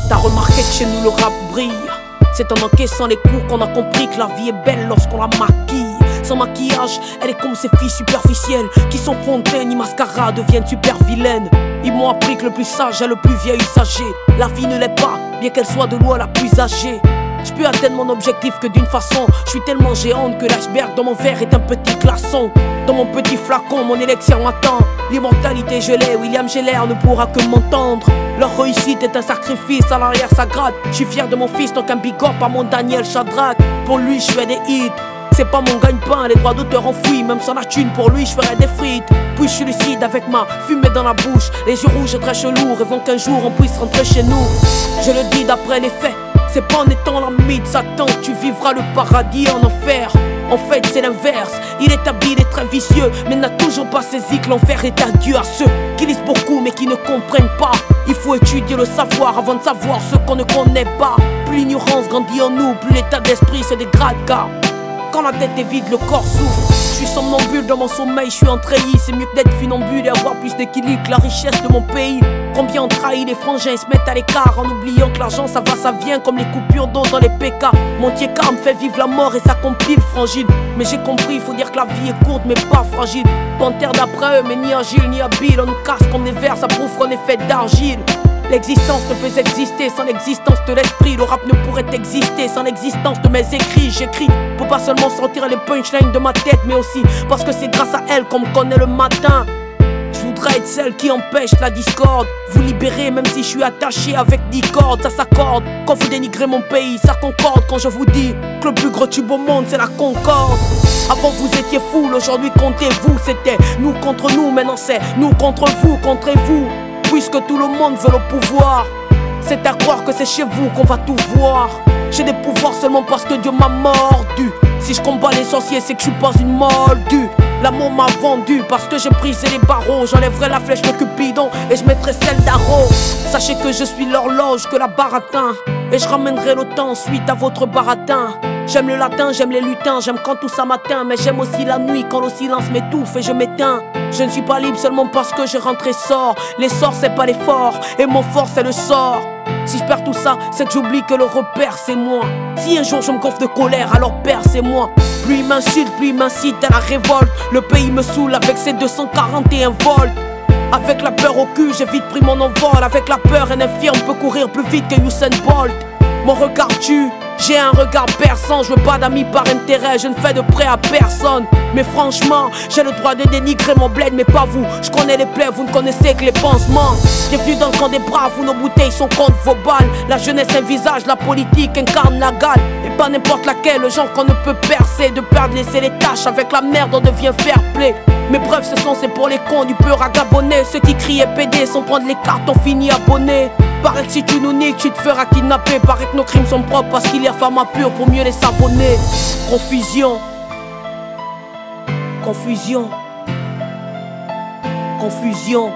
T'as remarqué que chez nous le rap brille. C'est en encaissant les coups qu'on a compris que la vie est belle lorsqu'on la maquille. Sans maquillage, elle est comme ces filles superficielles qui sans fontaine ni mascara deviennent super vilaines. Ils m'ont appris que le plus sage est le plus vieil usager. La vie ne l'est pas, bien qu'elle soit de loin la plus âgée. Je peux atteindre mon objectif que d'une façon. Je suis tellement géante que l'iceberg dans mon verre est un petit glaçon. Dans mon petit flacon, mon élixir m'attend. L'immortalité je l'ai, William Geller ne pourra que m'entendre. Leur réussite est un sacrifice, à l'arrière ça gratte. Je suis fier de mon fils, donc un big up à mon Daniel Shadrach. Pour lui je fais des hits, c'est pas mon gagne-pain, les droits d'auteur enfouis. Même sans la thune, pour lui je ferai des frites. Puis je suis lucide avec ma fumée dans la bouche. Les yeux rouges très chelous, rêvant qu'un jour on puisse rentrer chez nous. Je le dis d'après les faits, c'est pas en étant l'ami de Satan que tu vivras le paradis en enfer. En fait c'est l'inverse, il est habile et très vicieux, mais n'a toujours pas saisi que l'enfer est adieu à ceux qui lisent beaucoup mais qui ne comprennent pas. Il faut étudier le savoir avant de savoir ce qu'on ne connaît pas. Plus l'ignorance grandit en nous, plus l'état d'esprit se dégrade, car quand la tête est vide, le corps souffre. Je suis somnambule dans mon sommeil, je suis en treillis. C'est mieux que d'être funambule et avoir plus d'équilibre que la richesse de mon pays. Combien on trahit les frangins et se mettent à l'écart en oubliant que l'argent ça va, ça vient comme les coupures d'eau dans les PK. Mon tiécar me fait vivre la mort et ça compile frangile. Mais j'ai compris, faut dire que la vie est courte mais pas fragile. Panthère d'après eux mais ni agile ni habile. On nous casse comme des vers, ça prouve qu'on est fait d'argile. L'existence ne peut exister sans l'existence de l'esprit. Le rap ne pourrait exister sans l'existence de mes écrits. J'écris pour pas seulement sortir les punchlines de ma tête, mais aussi parce que c'est grâce à elle qu'on me connaît le matin. Je voudrais être celle qui empêche la discorde. Vous libérer même si je suis attaché avec 10 cordes. Ça s'accorde quand vous dénigrez mon pays. Ça concorde quand je vous dis que le plus gros tube au monde c'est la Concorde. Avant vous étiez fous, aujourd'hui comptez-vous. C'était nous contre nous, maintenant c'est nous contre vous, contre vous. Puisque tout le monde veut le pouvoir, c'est à croire que c'est chez vous qu'on va tout voir. J'ai des pouvoirs seulement parce que Dieu m'a mordu. Si je combats les sorciers c'est que je suis pas une moldue. L'amour m'a vendu parce que j'ai brisé les barreaux. J'enlèverai la flèche de Cupidon et je mettrai celle d'Arrow. Sachez que je suis l'horloge que la barre atteint, et je ramènerai le temps suite à votre baratin. J'aime le latin, j'aime les lutins, j'aime quand tout ça m'atteint. Mais j'aime aussi la nuit quand le silence m'étouffe et je m'éteins. Je ne suis pas libre seulement parce que je rentre et sors. Les sorts c'est pas l'effort, et mon fort c'est le sort. Si je perds tout ça, c'est que j'oublie que le repère c'est moi. Si un jour je me gonfle de colère, alors père c'est moi. Plus il m'insulte, plus il m'incite à la révolte. Le pays me saoule avec ses 241 volts. Avec la peur au cul, j'ai vite pris mon envol. Avec la peur, un infirme peut courir plus vite que Usain Bolt. Mon regard tue, j'ai un regard perçant. Je veux pas d'amis par intérêt, je ne fais de prêt à personne. Mais franchement, j'ai le droit de dénigrer mon bled, mais pas vous. Je connais les plaies, vous ne connaissez que les pansements. Bienvenue dans le camp des braves où nos bouteilles sont contre vos balles. La jeunesse un visage, la politique incarne la gale. Et pas n'importe laquelle, le genre qu'on ne peut percer. De peur de laisser les tâches, avec la merde on devient fair play. Mes preuves ce sont c'est pour les cons du peur à gabonner. Ceux qui criaient PD sans prendre les cartes ont fini abonnés. Paraît que si tu nous niques, tu te feras kidnapper. Paraît que nos crimes sont propres parce qu'il y a pharma pure pour mieux les savonner. Confusion. Confusion. Confusion.